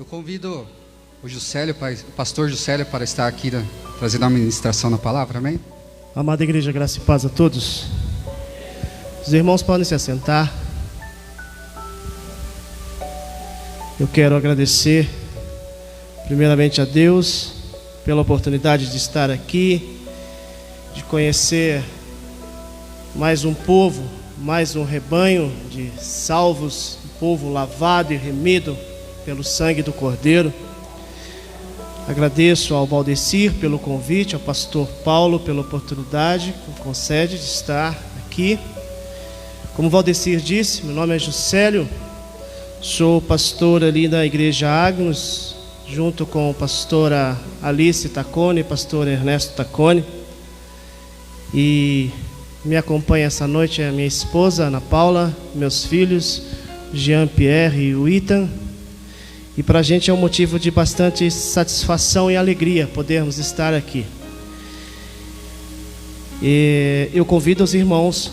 Eu convido o pastor Juscelio, para estar aqui, trazendo a ministração na palavra, amém? Amada igreja, graça e paz a todos. Os irmãos podem se assentar. Eu quero agradecer primeiramente a Deus pela oportunidade de estar aqui, de conhecer mais um povo, mais um rebanho de salvos, um povo lavado e remido pelo sangue do Cordeiro. Agradeço ao Valdecir pelo convite, ao pastor Paulo pela oportunidade que concede de estar aqui. Como o Valdecir disse, meu nome é Juscelio, sou pastor ali na igreja Agnus, junto com a pastora Alice Taccone e pastor Ernesto Taccone. E me acompanha essa noite a minha esposa Ana Paula, meus filhos Jean-Pierre e o Ethan. E para a gente é um motivo de bastante satisfação e alegria podermos estar aqui. E eu convido os irmãos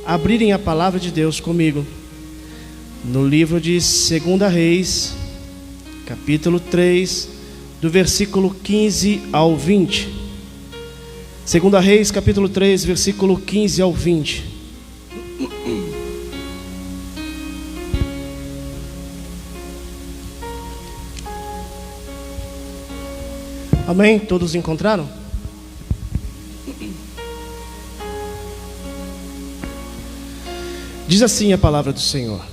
a abrirem a palavra de Deus comigo no livro de 2 Reis, capítulo 3, do versículo 15 ao 20. 2 Reis, capítulo 3, versículo 15 ao 20. Amém? Todos encontraram? Diz assim a palavra do Senhor: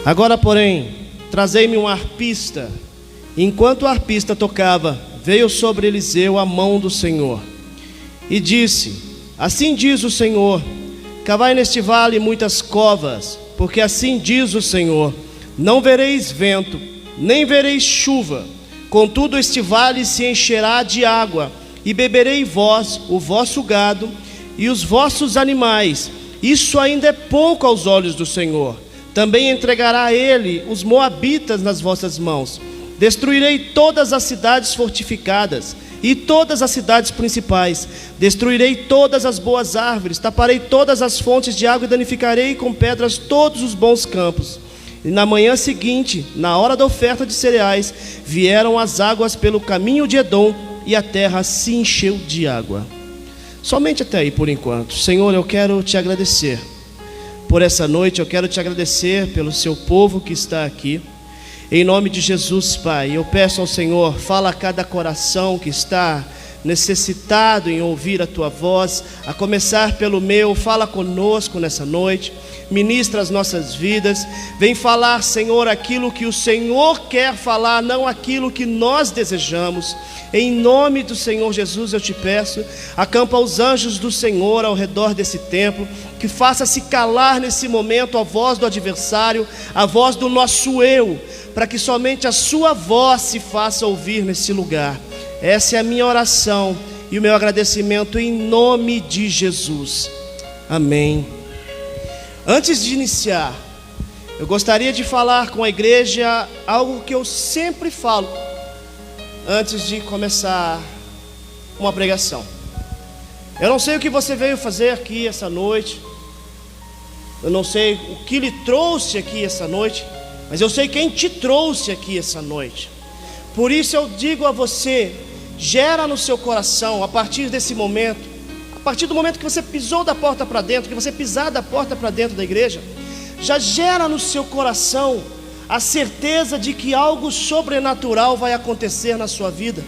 Agora, porém, trazei-me um arpista. Enquanto o arpista tocava, veio sobre Eliseu a mão do Senhor e disse: Assim diz o Senhor: cavai neste vale muitas covas, porque assim diz o Senhor: não vereis vento, nem vereis chuva. Contudo, este vale se encherá de água, e beberei vós, o vosso gado e os vossos animais. Isso ainda é pouco aos olhos do Senhor. Também entregará ele os moabitas nas vossas mãos. Destruirei todas as cidades fortificadas e todas as cidades principais. Destruirei todas as boas árvores, taparei todas as fontes de água e danificarei com pedras todos os bons campos. E na manhã seguinte, na hora da oferta de cereais, vieram as águas pelo caminho de Edom, e a terra se encheu de água. Somente até aí por enquanto. Senhor, eu quero te agradecer por essa noite, eu quero te agradecer pelo seu povo que está aqui. Em nome de Jesus, Pai, eu peço ao Senhor, fala a cada coração que está necessitado em ouvir a tua voz, a começar pelo meu. Fala conosco nessa noite, ministra as nossas vidas, vem falar, Senhor, aquilo que o Senhor quer falar, não aquilo que nós desejamos. Em nome do Senhor Jesus eu te peço, acampa os anjos do Senhor ao redor desse templo, que faça se calar nesse momento a voz do adversário, a voz do nosso eu, para que somente a sua voz se faça ouvir nesse lugar. Essa é a minha oração e o meu agradecimento em nome de Jesus. Amém. Antes de iniciar, eu gostaria de falar com a igreja algo que eu sempre falo antes de começar uma pregação. Eu não sei o que você veio fazer aqui essa noite, eu não sei o que lhe trouxe aqui essa noite, mas eu sei quem te trouxe aqui essa noite. Por isso eu digo a você, gera no seu coração, a partir desse momento, a partir do momento que você pisou da porta para dentro, que você pisar da porta para dentro da igreja, já gera no seu coração a certeza de que algo sobrenatural vai acontecer na sua vida.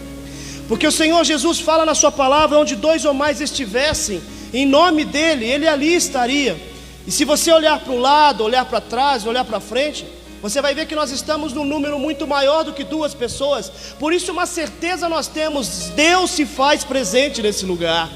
Porque o Senhor Jesus fala na sua palavra, onde 2 ou mais estivessem, em nome dele, ele ali estaria. E se você olhar para o lado, olhar para trás, olhar para frente, você vai ver que nós estamos num número muito maior do que 2 pessoas. Por isso uma certeza nós temos: Deus se faz presente nesse lugar.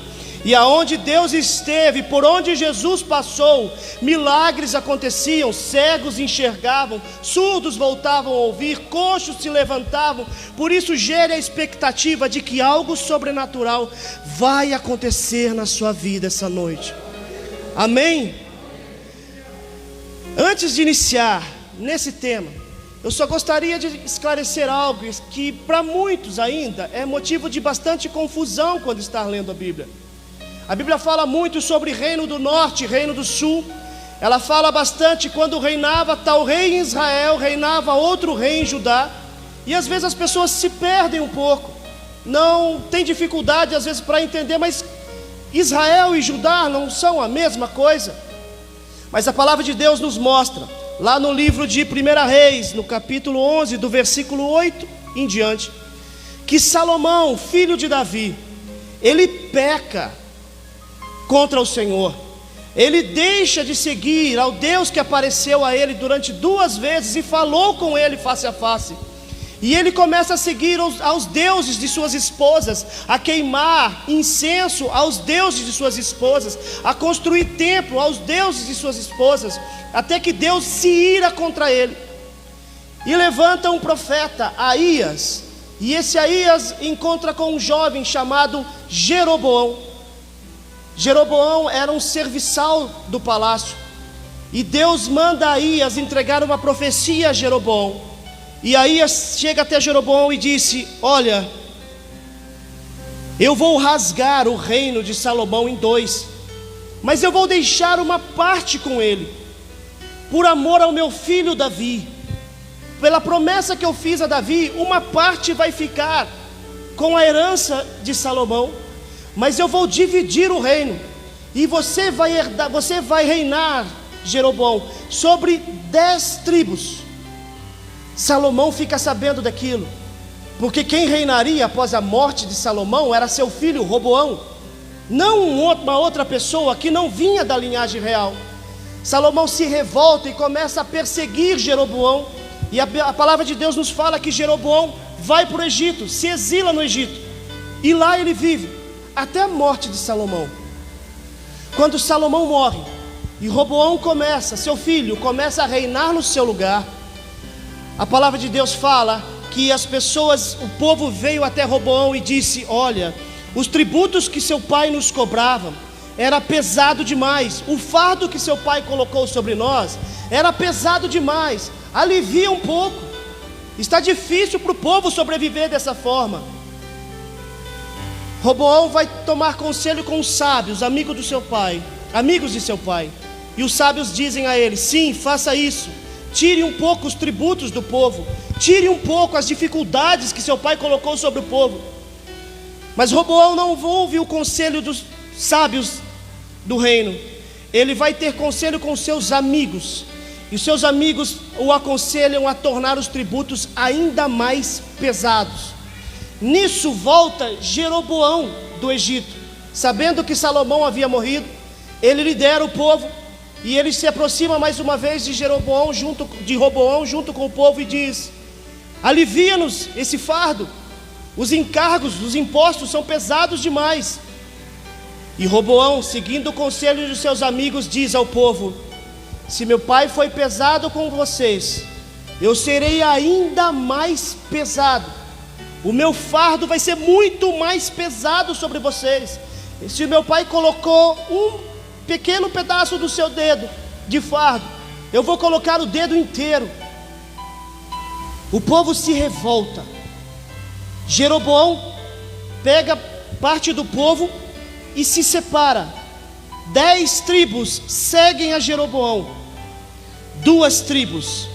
E aonde Deus esteve, por onde Jesus passou, milagres aconteciam, cegos enxergavam, surdos voltavam a ouvir, coxos se levantavam. Por isso gere a expectativa de que algo sobrenatural vai acontecer na sua vida essa noite. Amém? Antes de iniciar nesse tema, eu só gostaria de esclarecer algo que para muitos ainda é motivo de bastante confusão quando está lendo a Bíblia. A Bíblia fala muito sobre reino do norte, reino do sul, ela fala bastante quando reinava tal rei em Israel, reinava outro rei em Judá. E às vezes as pessoas se perdem um pouco, não tem dificuldade às vezes para entender, mas Israel e Judá não são a mesma coisa. Mas a palavra de Deus nos mostra, lá no livro de 1 Reis, no capítulo 11, do versículo 8 em diante, que Salomão, filho de Davi, ele peca contra o Senhor. Ele deixa de seguir ao Deus que apareceu a ele durante 2 vezes e falou com ele face a face. E ele começa a seguir aos deuses de suas esposas, a queimar incenso aos deuses de suas esposas, a construir templo aos deuses de suas esposas, até que Deus se ira contra ele. E levanta um profeta, Aías, e esse Aías encontra com um jovem chamado Jeroboão. Jeroboão era um serviçal do palácio, e Deus manda Aías entregar uma profecia a Jeroboão. E Aías chega até Jeroboão e disse: olha, eu vou rasgar o reino de Salomão em 2, mas eu vou deixar uma parte com ele, por amor ao meu filho Davi. Pela promessa que eu fiz a Davi, uma parte vai ficar com a herança de Salomão, mas eu vou dividir o reino, e você vai reinar, Jeroboão, sobre 10 tribos. Salomão fica sabendo daquilo, porque quem reinaria após a morte de Salomão era seu filho Roboão, não uma outra pessoa que não vinha da linhagem real. Salomão se revolta e começa a perseguir Jeroboão, e a palavra de Deus nos fala que Jeroboão vai para o Egito, se exila no Egito, e lá ele vive até a morte de Salomão. Quando Salomão morre e Roboão seu filho começa a reinar no seu lugar, a palavra de Deus fala que o povo veio até Roboão e disse: olha, os tributos que seu pai nos cobrava era pesado demais, o fardo que seu pai colocou sobre nós era pesado demais, alivia um pouco, está difícil para o povo sobreviver dessa forma. Roboão vai tomar conselho com os sábios, amigos de seu pai, e os sábios dizem a ele: sim, faça isso, tire um pouco os tributos do povo, tire um pouco as dificuldades que seu pai colocou sobre o povo. Mas Roboão não ouve o conselho dos sábios do reino, ele vai ter conselho com seus amigos, e os seus amigos o aconselham a tornar os tributos ainda mais pesados. Nisso volta Jeroboão do Egito, sabendo que Salomão havia morrido, ele lidera o povo, e ele se aproxima mais uma vez de Roboão junto com o povo e diz: alivia-nos esse fardo, os encargos, os impostos são pesados demais. E Roboão, seguindo o conselho de seus amigos, diz ao povo: se meu pai foi pesado com vocês, eu serei ainda mais pesado, o meu fardo vai ser muito mais pesado sobre vocês. E se meu pai colocou um pequeno pedaço do seu dedo de fardo, eu vou colocar o dedo inteiro. O povo se revolta. Jeroboão pega parte do povo e se separa. 10 tribos seguem a Jeroboão, 2 tribos,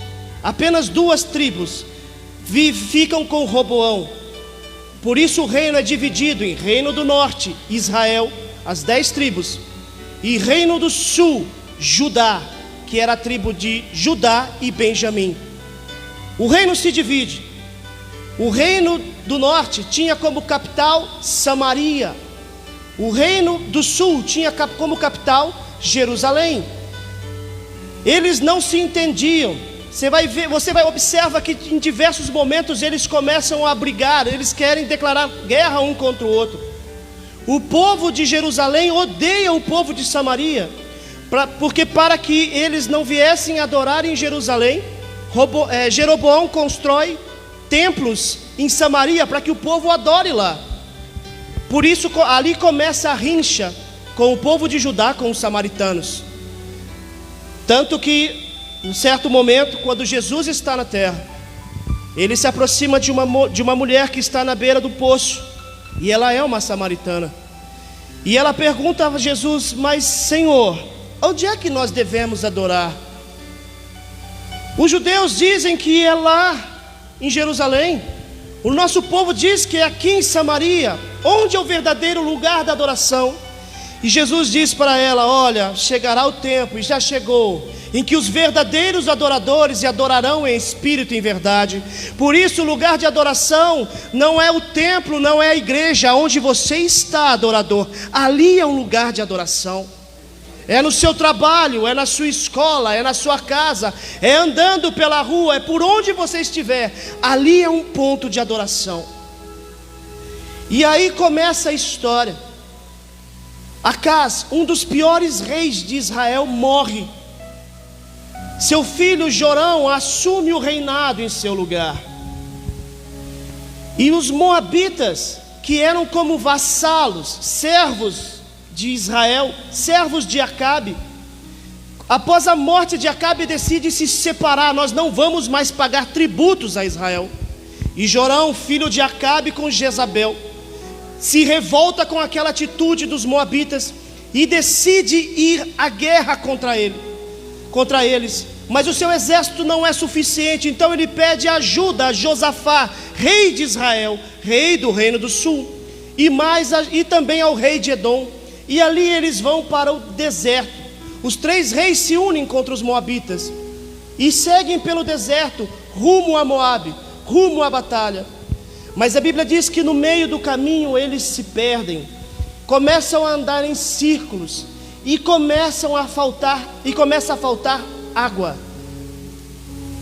apenas 2 tribos ficam com Roboão. Por isso o reino é dividido em reino do norte, Israel, as 10 tribos, e reino do sul, Judá, que era a tribo de Judá e Benjamim. O reino se divide. O reino do norte tinha como capital Samaria. O reino do sul tinha como capital Jerusalém. Eles não se entendiam. Você vai observar que em diversos momentos eles começam a brigar, eles querem declarar guerra um contra o outro. O povo de Jerusalém odeia o povo de Samaria, porque para que eles não viessem adorar em Jerusalém, Jeroboão constrói templos em Samaria para que o povo adore lá. Por isso ali começa a rincha com o povo de Judá, com os samaritanos. Tanto que em certo momento, quando Jesus está na terra, ele se aproxima de uma mulher que está na beira do poço, e ela é uma samaritana. E ela pergunta a Jesus: mas Senhor, onde é que nós devemos adorar? Os judeus dizem que é lá em Jerusalém. O nosso povo diz que é aqui em Samaria, onde é o verdadeiro lugar da adoração. E Jesus diz para ela: olha, chegará o tempo, e já chegou, em que os verdadeiros adoradores adorarão em espírito e em verdade. Por isso o lugar de adoração não é o templo, não é a igreja onde você está, adorador. Ali é um lugar de adoração. É no seu trabalho, é na sua escola, é na sua casa, é andando pela rua, é por onde você estiver. Ali é um ponto de adoração. E aí começa a história. Acás, um dos piores reis de Israel, morre. Seu filho Jorão assume o reinado em seu lugar. E os moabitas, que eram como vassalos, servos de Israel, servos de Acabe, após a morte de Acabe, decide se separar. Nós não vamos mais pagar tributos a Israel. E Jorão, filho de Acabe, com Jezabel, se revolta com aquela atitude dos moabitas e decide ir à guerra contra eles. Mas o seu exército não é suficiente, então ele pede ajuda a Josafá, rei de Israel, rei do reino do sul, e também ao rei de Edom. E ali eles vão para o deserto. Os 3 reis se unem contra os moabitas e seguem pelo deserto rumo a Moabe, rumo à batalha. Mas a Bíblia diz que no meio do caminho eles se perdem, começam a andar em círculos e começa a faltar água.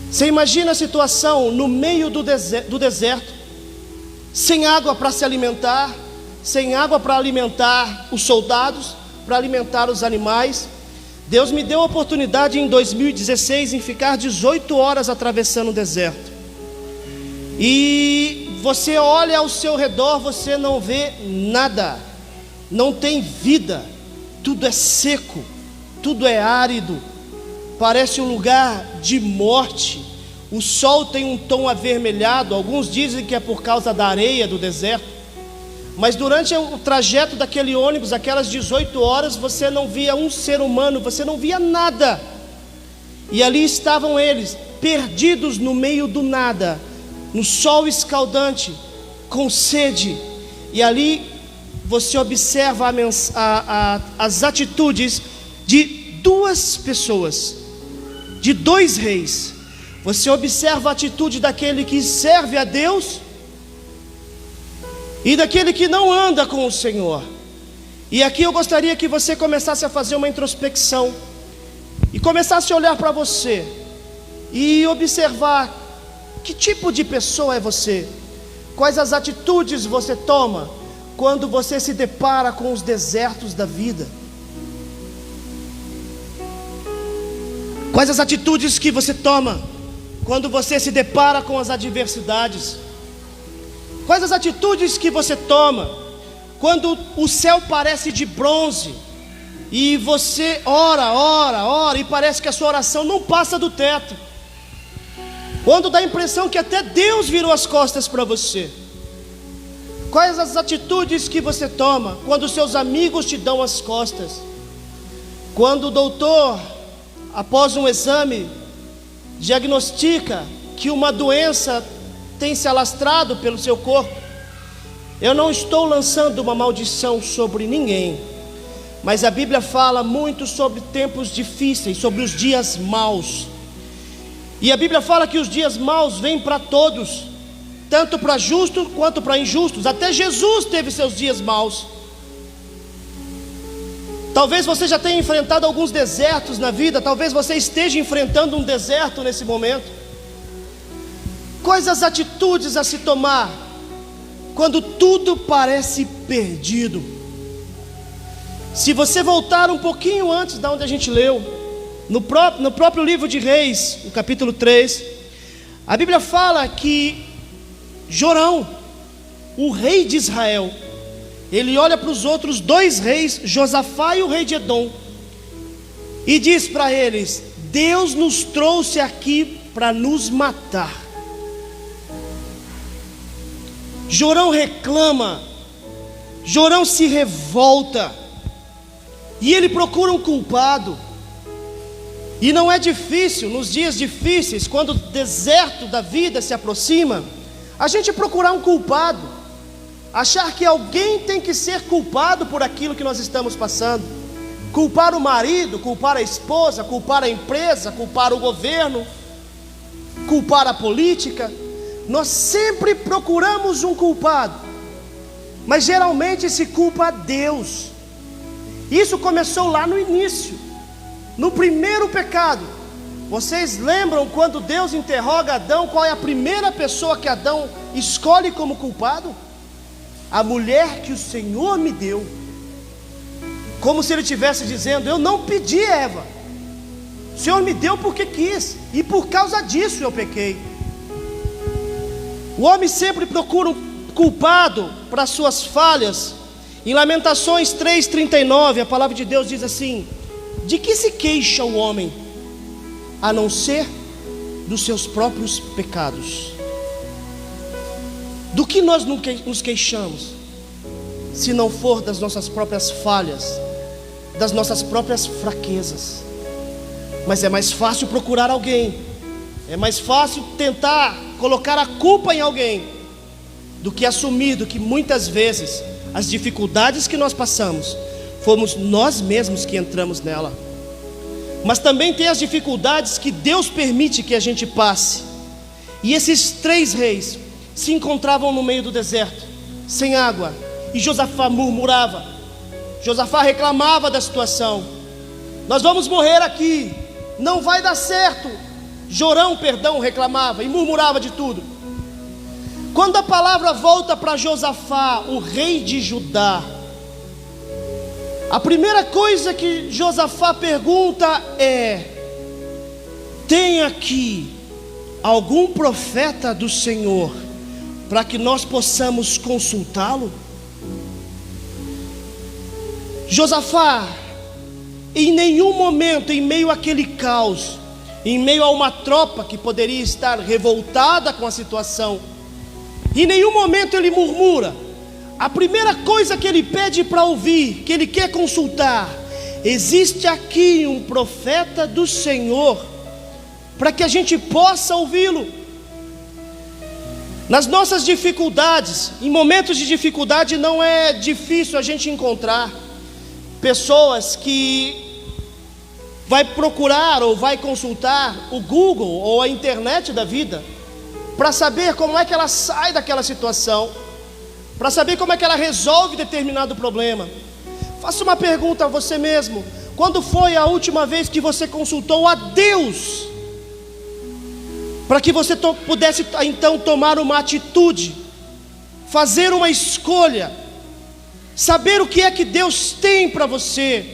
Você imagina a situação no meio do deserto, sem água para se alimentar, sem água para alimentar os soldados, para alimentar os animais. Deus me deu a oportunidade em 2016 em ficar 18 horas atravessando o deserto. E você olha ao seu redor, você não vê nada, não tem vida, tudo é seco, tudo é árido, parece um lugar de morte. O sol tem um tom avermelhado, alguns dizem que é por causa da areia do deserto. Mas durante o trajeto daquele ônibus, aquelas 18 horas, você não via um ser humano, você não via nada. E ali estavam eles, perdidos no meio do nada, no sol escaldante, com sede. E ali você observa as atitudes de 2 pessoas, de 2 reis. Você observa a atitude daquele que serve a Deus e daquele que não anda com o Senhor. E aqui eu gostaria que você começasse a fazer uma introspecção e começasse a olhar para você e observar que tipo de pessoa é você, quais as atitudes você toma quando você se depara com os desertos da vida, quais as atitudes que você toma quando você se depara com as adversidades, quais as atitudes que você toma quando o céu parece de bronze e você ora e parece que a sua oração não passa do teto, quando dá a impressão que até Deus virou as costas para você. Quais as atitudes que você toma quando seus amigos te dão as costas, quando o doutor, após um exame, diagnostica que uma doença tem se alastrado pelo seu corpo? Eu não estou lançando uma maldição sobre ninguém, mas a Bíblia fala muito sobre tempos difíceis, sobre os dias maus. E a Bíblia fala que os dias maus vêm para todos, tanto para justos quanto para injustos. Até Jesus teve seus dias maus. Talvez você já tenha enfrentado alguns desertos na vida, talvez você esteja enfrentando um deserto nesse momento. Quais as atitudes a se tomar quando tudo parece perdido? Se você voltar um pouquinho antes de onde a gente leu, no próprio livro de Reis, no capítulo 3, a Bíblia fala que Jorão, o rei de Israel, ele olha para os outros 2 reis, Josafá e o rei de Edom, e diz para eles: Deus nos trouxe aqui para nos matar. Jorão reclama, Jorão se revolta, e ele procura um culpado. E não é difícil, nos dias difíceis, quando o deserto da vida se aproxima, a gente procurar um culpado, achar que alguém tem que ser culpado por aquilo que nós estamos passando. Culpar o marido, culpar a esposa, culpar a empresa, culpar o governo, culpar a política. Nós sempre procuramos um culpado, mas geralmente se culpa a Deus. Isso começou lá no início, no primeiro pecado. Vocês lembram quando Deus interroga Adão, qual é a primeira pessoa que Adão escolhe como culpado? A mulher que o Senhor me deu. Como se ele estivesse dizendo: eu não pedi, Eva, o Senhor me deu porque quis, e por causa disso eu pequei. O homem sempre procura um culpado para suas falhas. Em Lamentações 3,39, a palavra de Deus diz assim: de que se queixa o homem, a não ser dos seus próprios pecados? Do que nós nos queixamos, se não for das nossas próprias falhas, das nossas próprias fraquezas? Mas é mais fácil procurar alguém, é mais fácil tentar colocar a culpa em alguém, do que assumir que muitas vezes as dificuldades que nós passamos, fomos nós mesmos que entramos nela. Mas também tem as dificuldades que Deus permite que a gente passe. E esses 3 reis se encontravam no meio do deserto, sem água, e Josafá murmurava, Josafá reclamava da situação: nós vamos morrer aqui, não vai dar certo. Jorão, reclamava e murmurava de tudo. Quando a palavra volta para Josafá, o rei de Judá, a primeira coisa que Josafá pergunta é: tem aqui algum profeta do Senhor para que nós possamos consultá-lo? Josafá, em nenhum momento, em meio àquele caos, em meio a uma tropa que poderia estar revoltada com a situação, em nenhum momento ele murmura. A primeira coisa que ele pede para ouvir, que ele quer consultar: existe aqui um profeta do Senhor, para que a gente possa ouvi-lo. Nas nossas dificuldades, em momentos de dificuldade, não é difícil a gente encontrar pessoas que vai procurar ou vai consultar o Google ou a internet da vida, para saber como é que ela sai daquela situação, para saber como é que ela resolve determinado problema. Faça uma pergunta a você mesmo: quando foi a última vez que você consultou a Deus, para que você pudesse então tomar uma atitude, fazer uma escolha, saber o que é que Deus tem para você?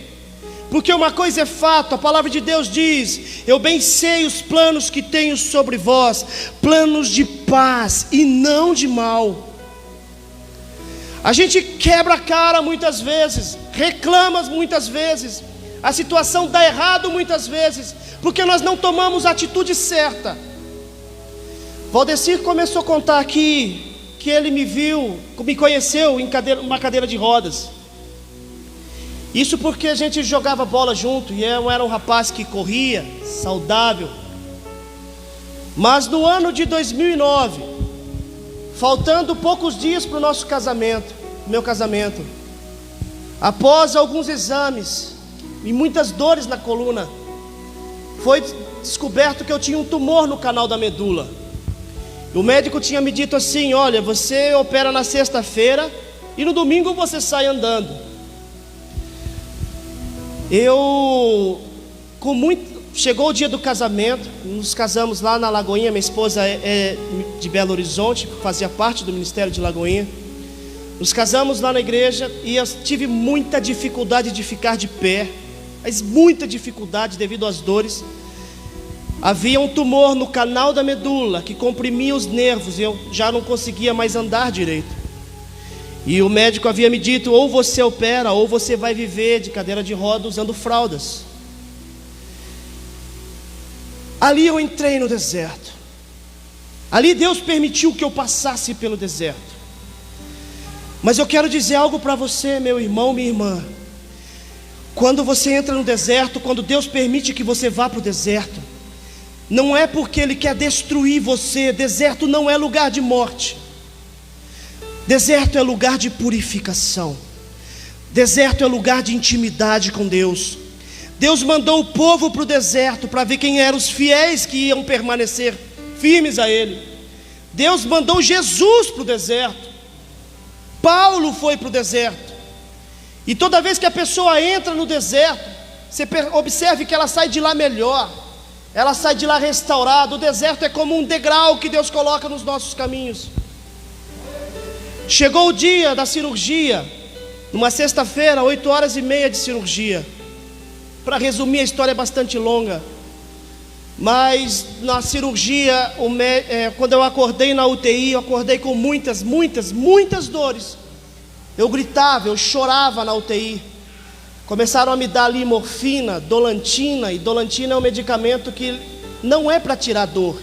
Porque uma coisa é fato, a palavra de Deus diz: eu bem sei os planos que tenho sobre vós, planos de paz e não de mal. A gente quebra a cara muitas vezes, reclama muitas vezes, a situação dá errado muitas vezes, porque nós não tomamos a atitude certa. Valdecir começou a contar aqui que ele me conheceu em uma cadeira de rodas. Isso porque a gente jogava bola junto, e eu era um rapaz que corria, saudável. Mas no ano de 2009, faltando poucos dias para o nosso casamento, meu casamento, após alguns exames e muitas dores na coluna, foi descoberto que eu tinha um tumor no canal da medula. O médico tinha me dito assim: olha, você opera na sexta-feira e no domingo você sai andando. Chegou o dia do casamento, nos casamos lá na Lagoinha. Minha esposa é de Belo Horizonte, fazia parte do ministério de Lagoinha. Nos casamos lá na igreja e eu tive muita dificuldade de ficar de pé, mas muita dificuldade devido às dores. Havia um tumor no canal da medula que comprimia os nervos e eu já não conseguia mais andar direito. E o médico havia me dito: ou você opera, ou você vai viver de cadeira de roda usando fraldas. Ali eu entrei no deserto. Ali Deus permitiu que eu passasse pelo deserto. Mas eu quero dizer algo para você, meu irmão, minha irmã. Quando você entra no deserto, quando Deus permite que você vá para o deserto, não é porque Ele quer destruir você. Deserto não é lugar de morte. Deserto é lugar de purificação. Deserto é lugar de intimidade com Deus. Deus mandou o povo para o deserto para ver quem eram os fiéis que iam permanecer firmes a Ele. Deus mandou Jesus para o deserto. Paulo foi para o deserto. E toda vez que a pessoa entra no deserto, você observe que ela sai de lá melhor. Ela sai de lá restaurada. O deserto é como um degrau que Deus coloca nos nossos caminhos. Chegou o dia da cirurgia, numa sexta-feira, 8h30 de cirurgia. Para resumir, a história é bastante longa. Mas na cirurgia, quando eu acordei na UTI, eu acordei com muitas dores. Eu gritava, eu chorava na UTI. Começaram a me dar ali morfina, dolantina. E dolantina é um medicamento que não é para tirar dor.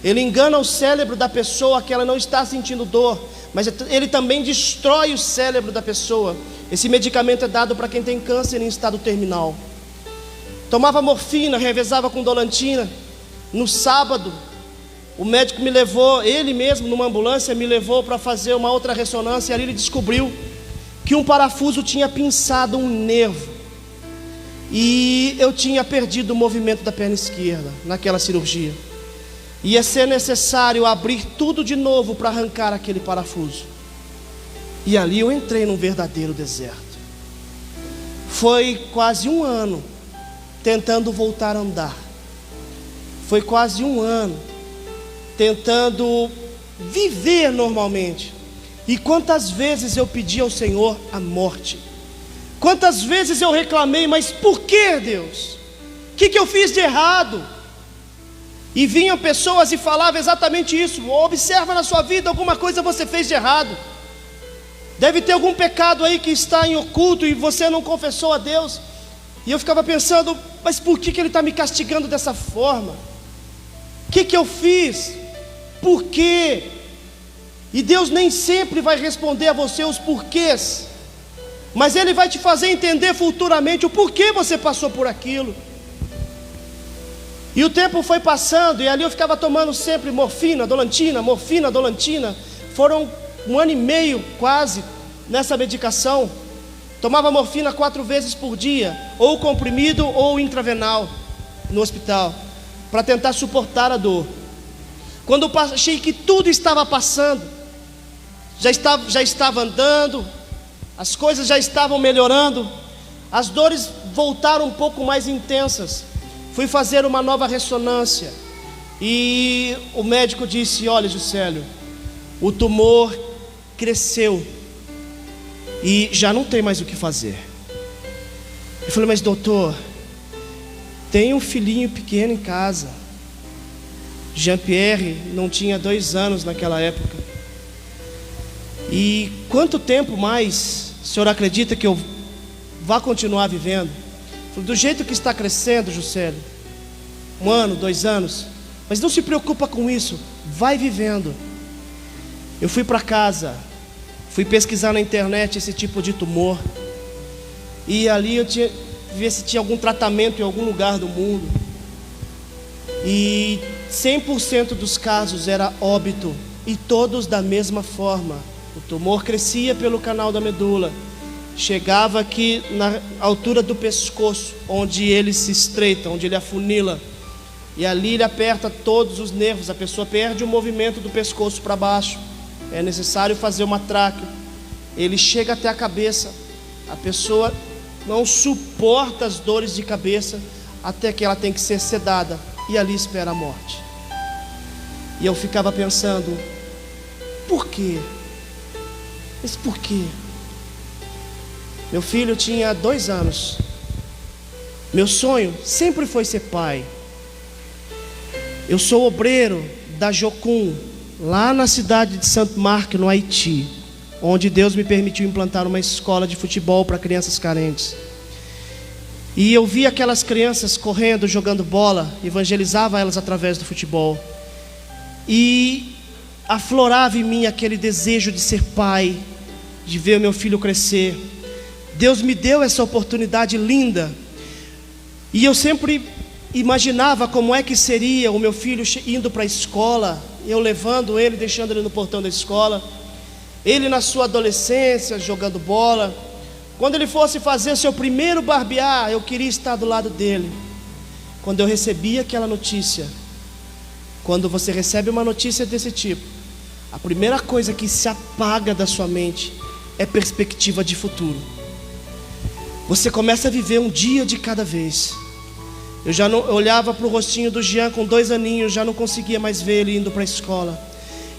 Ele engana o cérebro da pessoa que ela não está sentindo dor, mas ele também destrói o cérebro da pessoa. Esse medicamento é dado para quem tem câncer em estado terminal. Tomava morfina, revezava com dolantina. No sábado, o médico me levou, ele mesmo numa ambulância, me levou para fazer uma outra ressonância. E ali ele descobriu que um parafuso tinha pinçado um nervo. E eu tinha perdido o movimento da perna esquerda naquela cirurgia. Ia ser necessário abrir tudo de novo para arrancar aquele parafuso. E ali eu entrei num verdadeiro deserto. Foi quase um ano tentando voltar a andar. Foi quase um ano tentando viver normalmente. E quantas vezes eu pedi ao Senhor a morte. Quantas vezes eu reclamei, mas por que, Deus? O que eu fiz de errado? E vinham pessoas e falavam exatamente isso. Observa na sua vida, alguma coisa você fez de errado. Deve ter algum pecado aí que está em oculto e você não confessou a Deus. E eu ficava pensando, mas por que Ele está me castigando dessa forma? O que eu fiz? Por quê? E Deus nem sempre vai responder a você os porquês, mas Ele vai te fazer entender futuramente o porquê você passou por aquilo. E o tempo foi passando, e ali eu ficava tomando sempre morfina, dolantina. Foram 1 ano e meio quase nessa medicação. Tomava morfina 4 vezes por dia, ou comprimido ou intravenal, no hospital, para tentar suportar a dor. Quando eu achei que tudo estava passando, já estava andando, as coisas já estavam melhorando, as dores voltaram um pouco mais intensas. Fui fazer uma nova ressonância e o médico disse: olha, Juscelio, o tumor cresceu e já não tem mais o que fazer. Eu falei: mas doutor, tem um filhinho pequeno em casa. Jean-Pierre não tinha 2 anos naquela época. E quanto tempo mais o senhor acredita que eu vá continuar vivendo? Do jeito que está crescendo, Juscelio, 1 ano, 2 anos, mas não se preocupa com isso, vai vivendo. Eu fui para casa, fui pesquisar na internet esse tipo de tumor, e ali eu ver se tinha algum tratamento em algum lugar do mundo, e 100% dos casos era óbito, e todos da mesma forma. O tumor crescia pelo canal da medula, chegava aqui na altura do pescoço, onde ele se estreita, onde ele afunila, e ali ele aperta todos os nervos. A pessoa perde o movimento do pescoço para baixo, é necessário fazer uma tráqueo. Ele chega até a cabeça, a pessoa não suporta as dores de cabeça, até que ela tem que ser sedada, e ali espera a morte. E eu ficava pensando: por quê? Mas por quê? Meu filho tinha 2 anos. Meu sonho sempre foi ser pai. Eu sou obreiro da Jocum, lá na cidade de Saint-Marc, no Haiti, onde Deus me permitiu implantar uma escola de futebol para crianças carentes. E eu via aquelas crianças correndo, jogando bola, evangelizava elas através do futebol. E aflorava em mim aquele desejo de ser pai, de ver o meu filho crescer. Deus me deu essa oportunidade linda. E eu sempre imaginava como é que seria o meu filho indo para a escola, eu levando ele, deixando ele no portão da escola, ele na sua adolescência, jogando bola. Quando ele fosse fazer seu primeiro barbear, eu queria estar do lado dele. Quando eu recebi aquela notícia, quando você recebe uma notícia desse tipo, a primeira coisa que se apaga da sua mente é perspectiva de futuro. Você começa a viver um dia de cada vez. Eu já não, eu olhava para o rostinho do Jean com 2 aninhos, já não conseguia mais ver ele indo para a escola.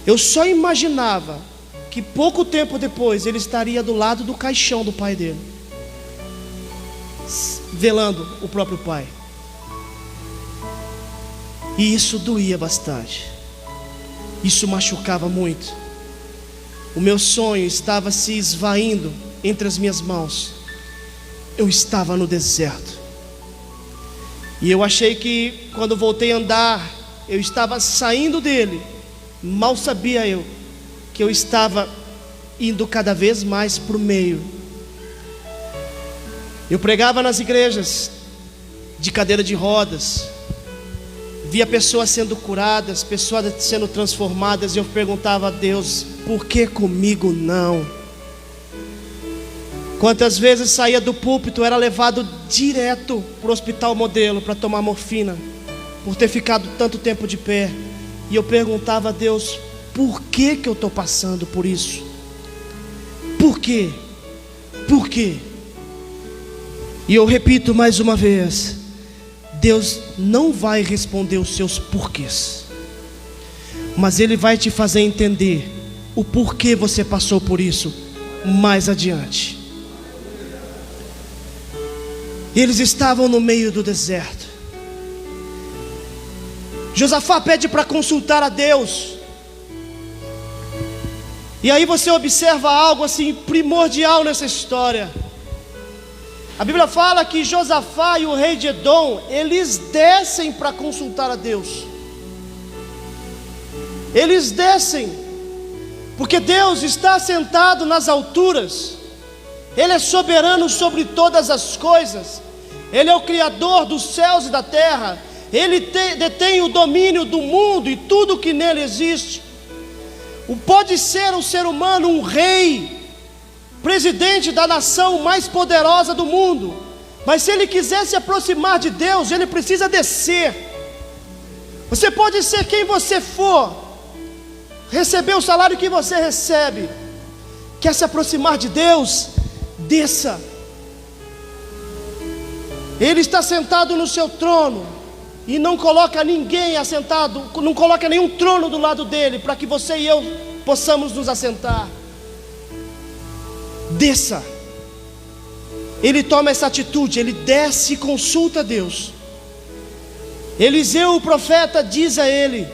Eu só imaginava que pouco tempo depois ele estaria do lado do caixão do pai dele, velando o próprio pai. E isso doía bastante. Isso machucava muito. O meu sonho estava se esvaindo entre as minhas mãos. Eu estava no deserto. E eu achei que quando voltei a andar, eu estava saindo dele. Mal sabia eu que eu estava indo cada vez mais para o meio. Eu pregava nas igrejas de cadeira de rodas, via pessoas sendo curadas, pessoas sendo transformadas, e eu perguntava a Deus: por que comigo não? Quantas vezes saía do púlpito, era levado direto para o hospital modelo para tomar morfina, por ter ficado tanto tempo de pé. E eu perguntava a Deus: por que eu estou passando por isso? Por quê? Por quê? E eu repito mais uma vez: Deus não vai responder os seus porquês, mas Ele vai te fazer entender o porquê você passou por isso mais adiante. Eles estavam no meio do deserto. Josafá pede para consultar a Deus. E aí você observa algo assim primordial nessa história. A Bíblia fala que Josafá e o rei de Edom, eles descem para consultar a Deus. Eles descem, porque Deus está sentado nas alturas. Ele é soberano sobre todas as coisas. Ele é o Criador dos céus e da terra. Ele detém o domínio do mundo e tudo que nele existe. Pode ser um ser humano, um rei, presidente da nação mais poderosa do mundo, mas se ele quiser se aproximar de Deus, ele precisa descer. Você pode ser quem você for, receber o salário que você recebe. Quer se aproximar de Deus? Desça. Ele está sentado no seu trono e não coloca ninguém assentado, não coloca nenhum trono do lado dele, para que você e eu possamos nos assentar. Desça. Ele toma essa atitude, ele desce e consulta a Deus. Eliseu, o profeta, diz a ele: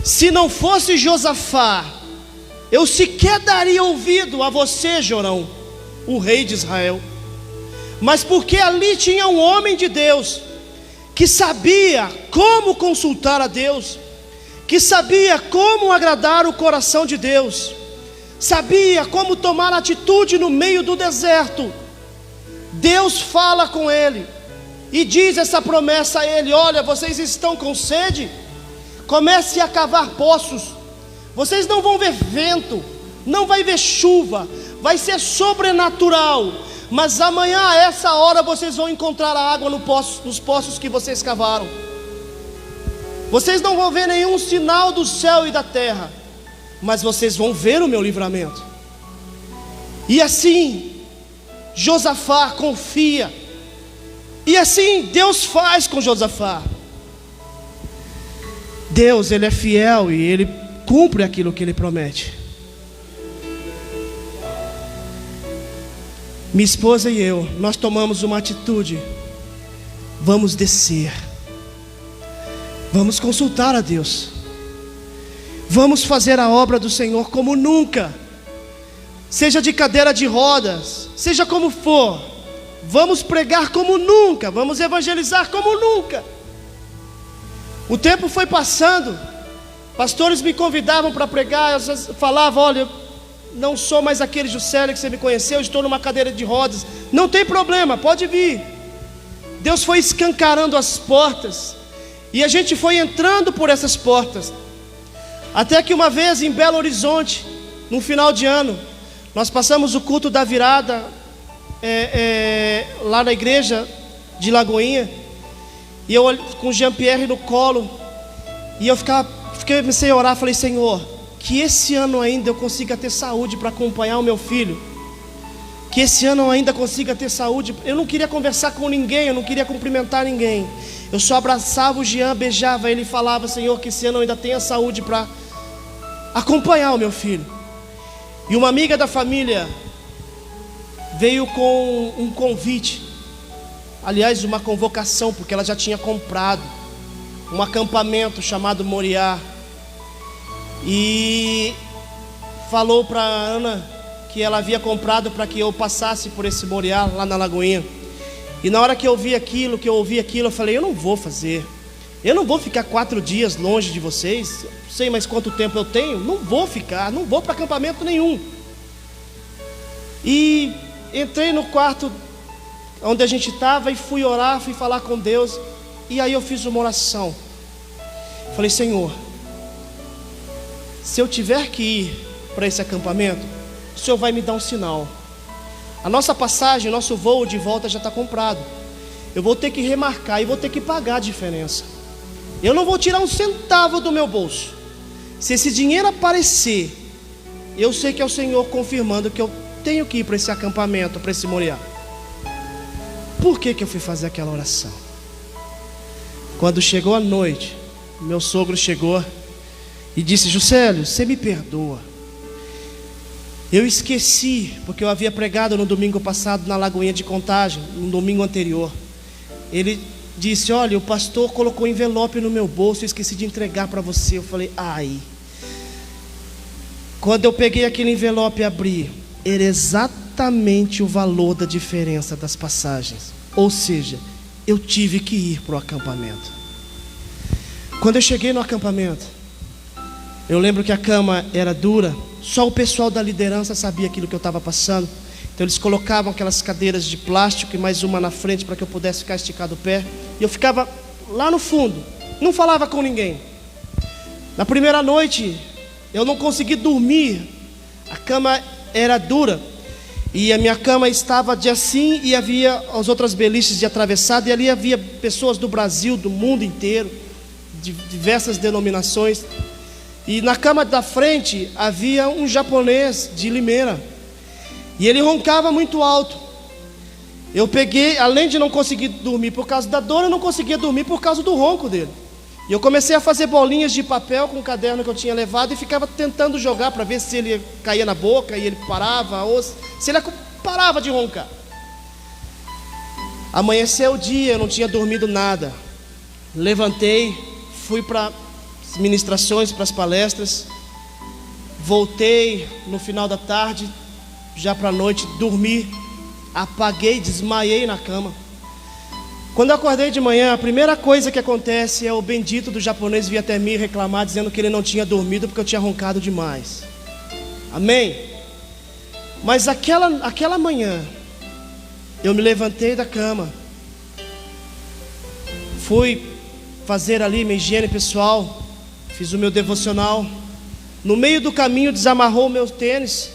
se não fosse Josafá, eu sequer daria ouvido a você, Jorão, o rei de Israel. Mas porque ali tinha um homem de Deus, que sabia como consultar a Deus, que sabia como agradar o coração de Deus, sabia como tomar atitude no meio do deserto. Deus fala com ele e diz essa promessa a ele: olha, vocês estão com sede? Comece a cavar poços. Vocês não vão ver vento, não vai ver chuva, vai ser sobrenatural. Mas amanhã a essa hora vocês vão encontrar a água nos poços que vocês cavaram. Vocês não vão ver nenhum sinal do céu e da terra, mas vocês vão ver o meu livramento. E assim Josafá confia. E assim Deus faz com Josafá. Deus, Ele é fiel e Ele cumpre aquilo que Ele promete. Minha esposa e eu, nós tomamos uma atitude. Vamos descer. Vamos consultar a Deus. Vamos fazer a obra do Senhor como nunca. Seja de cadeira de rodas, seja como for. Vamos pregar como nunca. Vamos evangelizar como nunca. O tempo foi passando. Pastores me convidavam para pregar. Eu falava: olha, não sou mais aquele Juscelio que você me conheceu, estou numa cadeira de rodas. Não tem problema, pode vir. Deus foi escancarando as portas, e a gente foi entrando por essas portas, até que uma vez em Belo Horizonte, no final de ano, nós passamos o culto da virada, lá na igreja de Lagoinha, e eu com o Jean-Pierre no colo, e eu comecei a orar, falei: Senhor, que esse ano ainda eu consiga ter saúde para acompanhar o meu filho, que esse ano eu ainda consiga ter saúde. Eu não queria conversar com ninguém, eu não queria cumprimentar ninguém, eu só abraçava o Jean, beijava ele e falava: Senhor, que esse ano eu ainda tenha saúde para acompanhar o meu filho. E uma amiga da família veio com um convite, aliás, uma convocação, porque ela já tinha comprado um acampamento chamado Moriá, e falou para a Ana que ela havia comprado para que eu passasse por esse Moriá lá na Lagoinha. E na hora que eu ouvi aquilo, eu falei: eu não vou fazer, eu não vou ficar 4 dias longe de vocês, não sei mais quanto tempo eu tenho, não vou ficar, não vou para acampamento nenhum. E entrei no quarto onde a gente estava e fui orar, fui falar com Deus. E aí eu fiz uma oração, falei: Senhor, se eu tiver que ir para esse acampamento, o Senhor vai me dar um sinal. A nossa passagem, nosso voo de volta já está comprado, eu vou ter que remarcar e vou ter que pagar a diferença. Eu não vou tirar um centavo do meu bolso. Se esse dinheiro aparecer, eu sei que é o Senhor confirmando que eu tenho que ir para esse acampamento, para esse Moriá. Por que eu fui fazer aquela oração? Quando chegou a noite, meu sogro chegou e disse: Juscelio, você me perdoa, eu esqueci, porque eu havia pregado no domingo passado na Lagoinha de Contagem, no domingo anterior. Ele disse: olha, o pastor colocou um envelope no meu bolso, eu esqueci de entregar para você. Eu falei: ai. Quando eu peguei aquele envelope e abri, era exatamente o valor da diferença das passagens. Ou seja, eu tive que ir para o acampamento. Quando eu cheguei no acampamento, eu lembro que a cama era dura, só o pessoal da liderança sabia aquilo que eu estava passando. Então eles colocavam aquelas cadeiras de plástico e mais uma na frente para que eu pudesse ficar esticado o pé. E eu ficava lá no fundo, não falava com ninguém. Na primeira noite eu não consegui dormir, a cama era dura, e a minha cama estava de assim, e havia as outras beliches de atravessado, e ali havia pessoas do Brasil, do mundo inteiro, de diversas denominações. E na cama da frente havia um japonês de Limeira, e ele roncava muito alto. Eu peguei, além de não conseguir dormir por causa da dor, eu não conseguia dormir por causa do ronco dele. E eu comecei a fazer bolinhas de papel com o caderno que eu tinha levado e ficava tentando jogar para ver se ele caía na boca e ele parava, ou se ele parava de roncar. Amanheceu o dia, eu não tinha dormido nada. Levantei, fui para as ministrações, para as palestras. Voltei no final da tarde, já para a noite, dormi, apaguei, desmaiei na cama. Quando eu acordei de manhã, a primeira coisa que acontece é o bendito do japonês vir até mim reclamar, dizendo que ele não tinha dormido porque eu tinha roncado demais. Amém? Mas aquela manhã, eu me levantei da cama, fui fazer ali minha higiene pessoal, fiz o meu devocional. No meio do caminho desamarrou o meu tênis.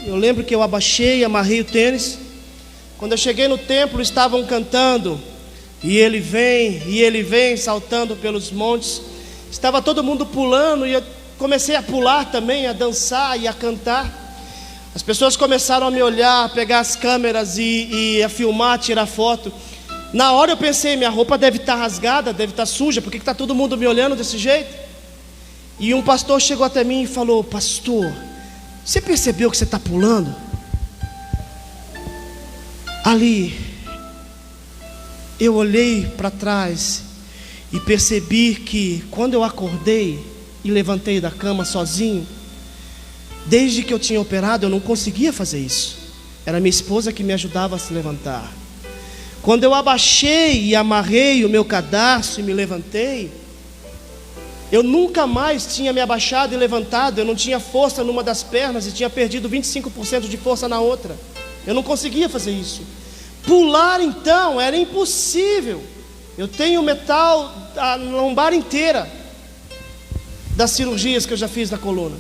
Eu lembro que eu abaixei e amarrei o tênis. Quando eu cheguei no templo, estavam cantando E ele vem saltando pelos montes. Estava todo mundo pulando, e eu comecei a pular também, a dançar e a cantar. As pessoas começaram a me olhar, a pegar as câmeras e a filmar, tirar foto. Na hora eu pensei: minha roupa deve estar rasgada, deve estar suja, por que está todo mundo me olhando desse jeito? E um pastor chegou até mim e falou: pastor, você percebeu que você está pulando? Ali, eu olhei para trás e percebi que quando eu acordei e levantei da cama sozinho, desde que eu tinha operado, eu não conseguia fazer isso. Era minha esposa que me ajudava a se levantar. Quando eu abaixei e amarrei o meu cadarço e me levantei, eu nunca mais tinha me abaixado e levantado. Eu não tinha força numa das pernas e tinha perdido 25% de força na outra. Eu não conseguia fazer isso. Pular então era impossível. Eu tenho metal a lombar inteira das cirurgias que eu já fiz na coluna.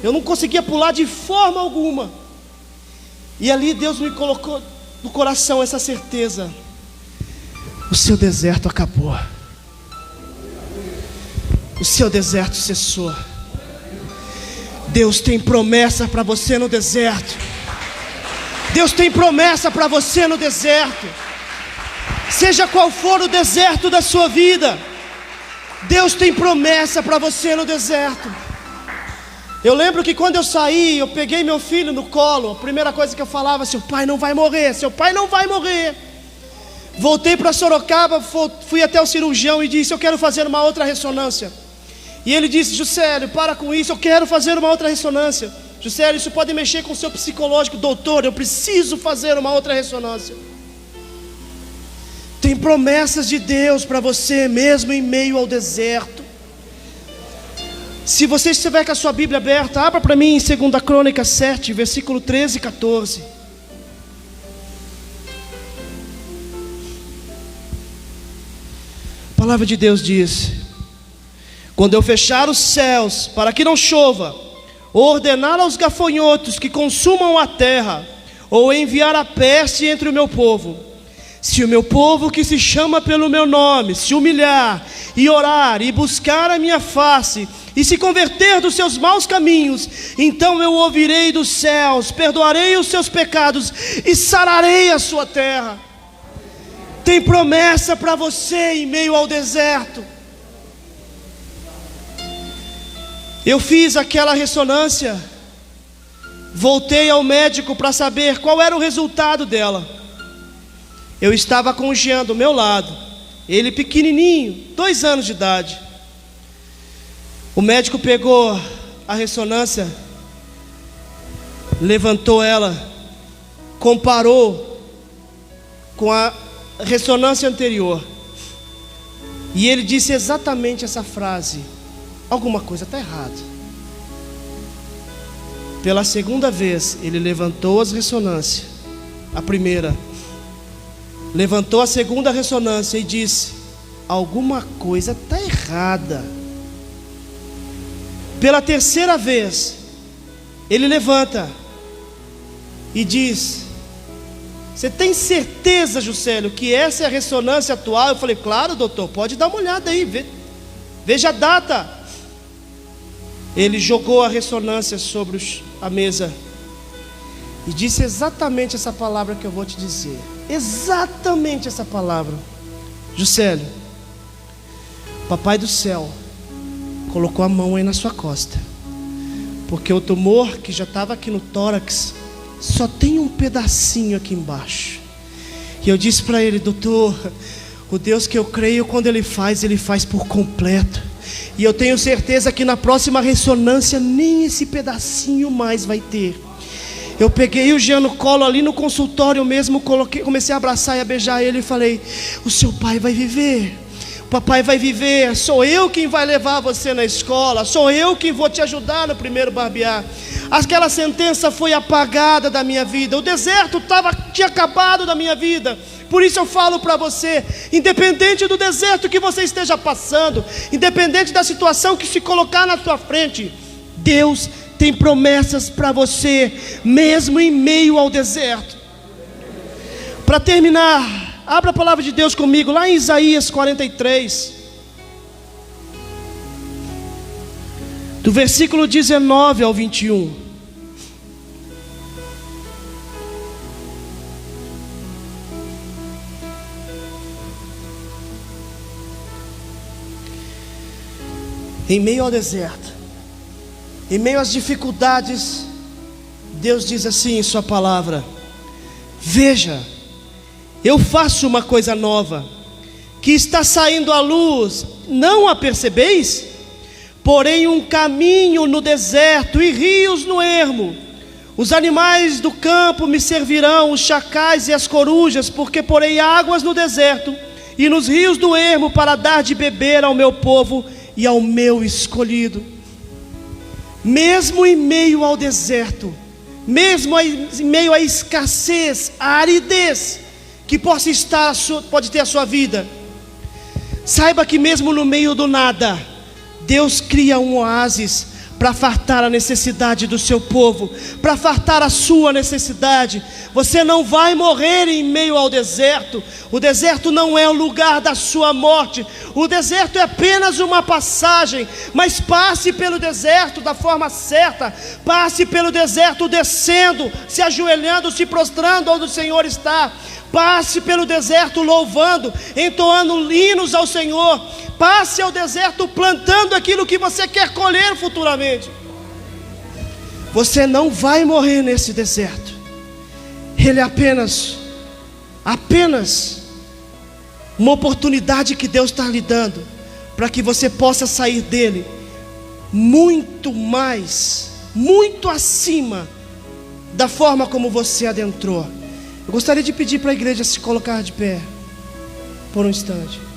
Eu não conseguia pular de forma alguma. E ali Deus me colocou no coração essa certeza: o seu deserto acabou. O seu deserto cessou. Deus tem promessa para você no deserto. Deus tem promessa para você no deserto. Seja qual for o deserto da sua vida, Deus tem promessa para você no deserto. Eu lembro que quando eu saí, eu peguei meu filho no colo. A primeira coisa que eu falava: seu pai não vai morrer, seu pai não vai morrer. Voltei para Sorocaba, fui até o cirurgião e disse: eu quero fazer uma outra ressonância. E ele disse: Juscelio, para com isso, eu quero fazer uma outra ressonância. Juscelio, isso pode mexer com o seu psicológico. Doutor, eu preciso fazer uma outra ressonância. Tem promessas de Deus para você, mesmo em meio ao deserto. Se você estiver com a sua Bíblia aberta, abra para mim em 2 Crônicas 7, versículo 13 e 14. A palavra de Deus diz: quando eu fechar os céus para que não chova, ou ordenar aos gafanhotos que consumam a terra, ou enviar a peste entre o meu povo, se o meu povo que se chama pelo meu nome se humilhar e orar e buscar a minha face e se converter dos seus maus caminhos, então eu ouvirei dos céus, perdoarei os seus pecados e sararei a sua terra. Tem promessa para você em meio ao deserto. Eu fiz aquela ressonância, voltei ao médico para saber qual era o resultado dela. Eu estava com o Jean do meu lado, ele pequenininho, 2 anos de idade. O médico pegou a ressonância, levantou ela, comparou com a ressonância anterior, e ele disse exatamente essa frase: alguma coisa está errada. Pela segunda vez ele levantou as ressonâncias, a primeira, levantou a segunda ressonância e disse: alguma coisa está errada. Pela terceira vez ele levanta e diz: você tem certeza, Juscelio, que essa é a ressonância atual? Eu falei: claro, doutor, pode dar uma olhada aí, veja a data. Ele jogou a ressonância sobre a mesa e disse exatamente essa palavra que eu vou te dizer. Exatamente essa palavra: Juscelio, Papai do céu colocou a mão aí na sua costa, porque o tumor que já estava aqui no tórax só tem um pedacinho aqui embaixo. E eu disse para ele: doutor, o Deus que eu creio, quando Ele faz por completo. E eu tenho certeza que na próxima ressonância nem esse pedacinho mais vai ter. Eu peguei o Jean no colo ali no consultório mesmo, comecei a abraçar e a beijar ele e falei: o seu pai vai viver, o papai vai viver. Sou eu quem vai levar você na escola, sou eu quem vou te ajudar no primeiro barbear. Aquela sentença foi apagada da minha vida. O deserto tinha acabado da minha vida. Por isso eu falo para você: independente do deserto que você esteja passando, independente da situação que se colocar na sua frente, Deus tem promessas para você, mesmo em meio ao deserto. Para terminar, abra a palavra de Deus comigo, lá em Isaías 43, do versículo 19 ao 21. Em meio ao deserto, em meio às dificuldades, Deus diz assim em sua palavra: veja, eu faço uma coisa nova, que está saindo à luz, não a percebeis? Porém um caminho no deserto e rios no ermo. Os animais do campo me servirão, os chacais e as corujas, porque porei águas no deserto e nos rios do ermo para dar de beber ao meu povo e ao meu escolhido. Mesmo em meio ao deserto, mesmo em meio à escassez, à aridez que pode ter a sua vida, saiba que mesmo no meio do nada, Deus cria um oásis para fartar a necessidade do seu povo, para fartar a sua necessidade. Você não vai morrer em meio ao deserto. O deserto não é o lugar da sua morte. O deserto é apenas uma passagem. Mas passe pelo deserto da forma certa. Passe pelo deserto descendo, se ajoelhando, se prostrando onde o Senhor está. Passe pelo deserto louvando, entoando hinos ao Senhor. Passe ao deserto plantando aquilo que você quer colher futuramente. Você não vai morrer nesse deserto. Ele é apenas uma oportunidade que Deus está lhe dando, para que você possa sair dele muito mais, muito acima da forma como você adentrou. Eu gostaria de pedir para a igreja se colocar de pé por um instante.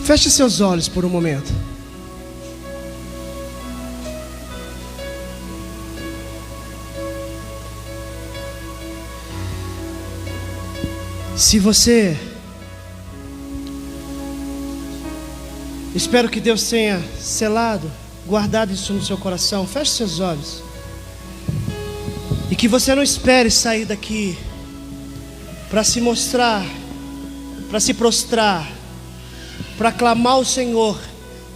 Feche seus olhos por um momento. Se você... Espero que Deus tenha selado, guardado isso no seu coração. Feche seus olhos. E que você não espere sair daqui para se mostrar, para se prostrar, para clamar ao Senhor,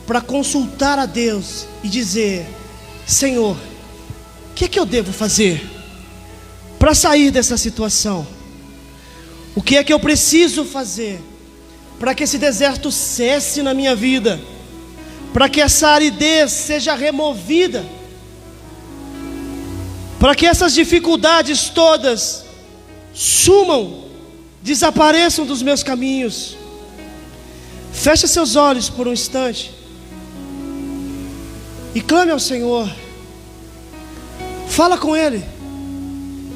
para consultar a Deus e dizer: Senhor, o que é que eu devo fazer para sair dessa situação? O que é que eu preciso fazer para que esse deserto cesse na minha vida, para que essa aridez seja removida, para que essas dificuldades todas sumam, desapareçam dos meus caminhos? Feche seus olhos por um instante e clame ao Senhor. Fala com Ele.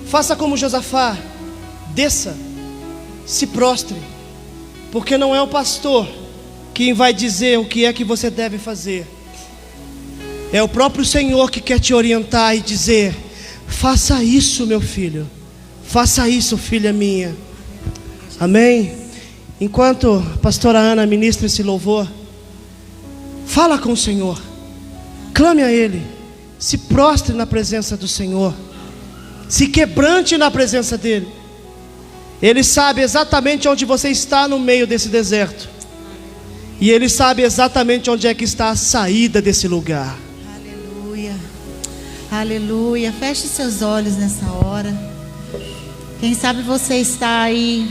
Faça como Josafá. Desça, se prostre, porque não é o pastor quem vai dizer o que é que você deve fazer. É o próprio Senhor que quer te orientar e dizer: faça isso, meu filho. Faça isso, filha minha. Amém? Enquanto a pastora Ana ministra esse louvor, fala com o Senhor, clame a Ele, se prostre na presença do Senhor, se quebrante na presença dEle. Ele sabe exatamente onde você está no meio desse deserto, e Ele sabe exatamente onde é que está a saída desse lugar. Aleluia, aleluia. Feche seus olhos nessa hora. Quem sabe você está aí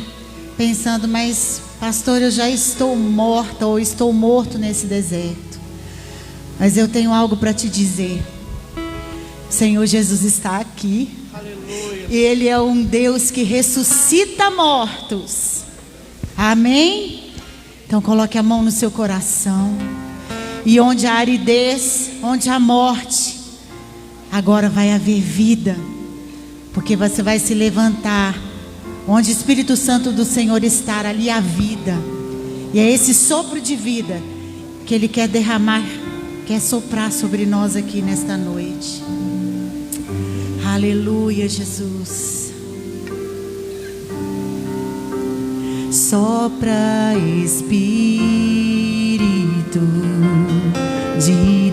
pensando: mas pastor, eu já estou morta ou estou morto nesse deserto. Mas eu tenho algo para te dizer. O Senhor Jesus está aqui. Aleluia. Ele é um Deus que ressuscita mortos. Amém? Então coloque a mão no seu coração. E onde há aridez, onde há morte, agora vai haver vida, porque você vai se levantar. Onde o Espírito Santo do Senhor está, ali há vida. E é esse sopro de vida que Ele quer derramar, quer soprar sobre nós aqui nesta noite. Aleluia, Jesus. Sopra, Espírito de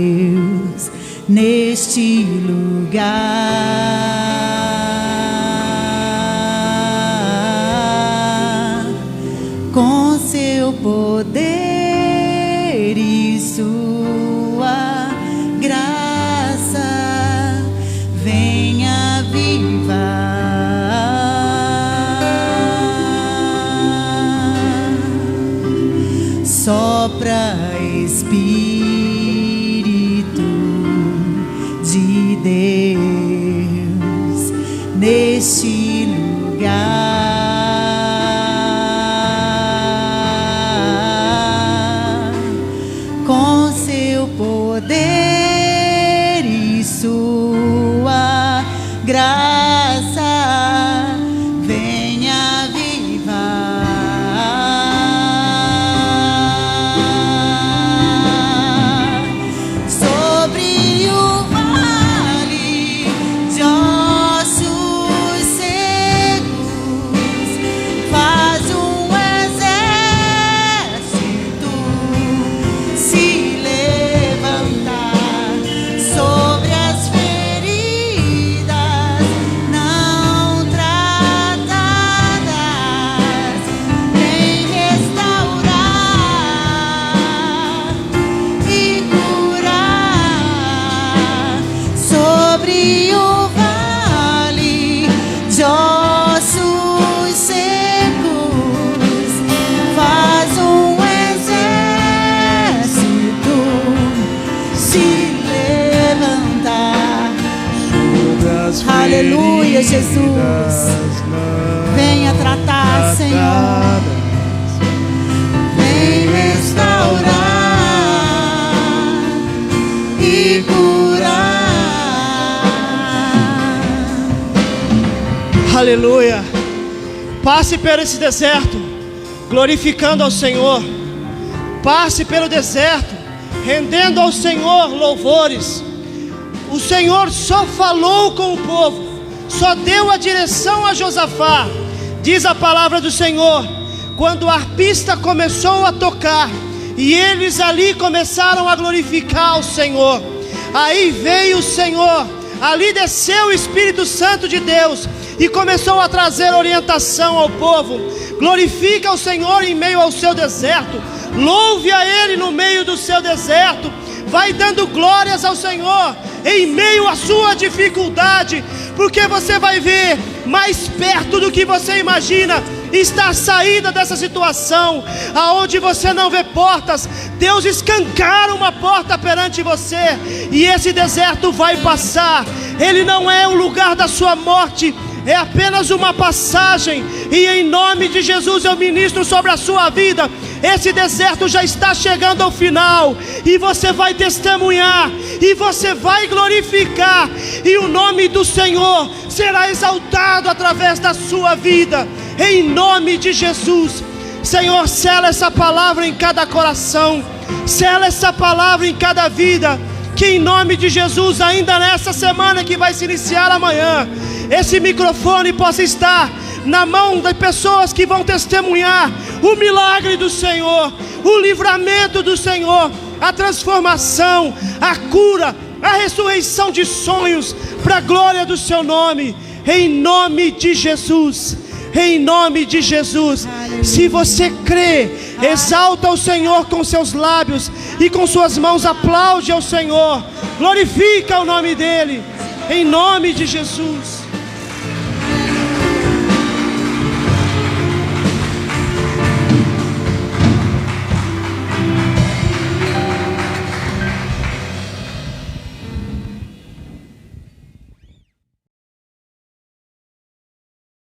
Deus, neste lugar, com seu poder e sua graça, venha avivar. Sopra, Espírito de Deus, neste lugar, com seu poder e sua graça venha avivar sobre o vale de ossos secos, faz um exército se levantar sobre as feridas não tratadas, vem restaurar e curar sobre o vale de ossos secos, faz um exército se levantar. Aleluia, Jesus. Venha tratar, Senhor. Vem restaurar e curar. Aleluia. Passe por esse deserto glorificando ao Senhor. Passe pelo deserto rendendo ao Senhor louvores. O Senhor só falou com o povo, só deu a direção a Josafá. Diz a palavra do Senhor: quando o arpista começou a tocar e eles ali começaram a glorificar o Senhor, aí veio o Senhor, ali desceu o Espírito Santo de Deus e começou a trazer orientação ao povo. Glorifica o Senhor em meio ao seu deserto, louve a Ele no meio do seu deserto, vai dando glórias ao Senhor em meio à sua dificuldade, porque você vai ver mais perto do que você imagina está a saída dessa situação. Aonde você não vê portas, Deus escancara uma porta perante você, e esse deserto vai passar. Ele não é o lugar da sua morte, é apenas uma passagem, e em nome de Jesus eu ministro sobre a sua vida. Esse deserto já está chegando ao final, e você vai testemunhar, e você vai glorificar, e o nome do Senhor será exaltado através da sua vida, em nome de Jesus. Senhor, sela essa palavra em cada coração, sela essa palavra em cada vida, que em nome de Jesus, ainda nessa semana que vai se iniciar amanhã, esse microfone possa estar na mão das pessoas que vão testemunhar o milagre do Senhor, o livramento do Senhor, a transformação, a cura, a ressurreição de sonhos, para a glória do seu nome, em nome de Jesus. Em nome de Jesus. Aleluia. Se você crê, exalta o Senhor com seus lábios e com suas mãos aplaude ao Senhor, glorifica o nome dele, em nome de Jesus.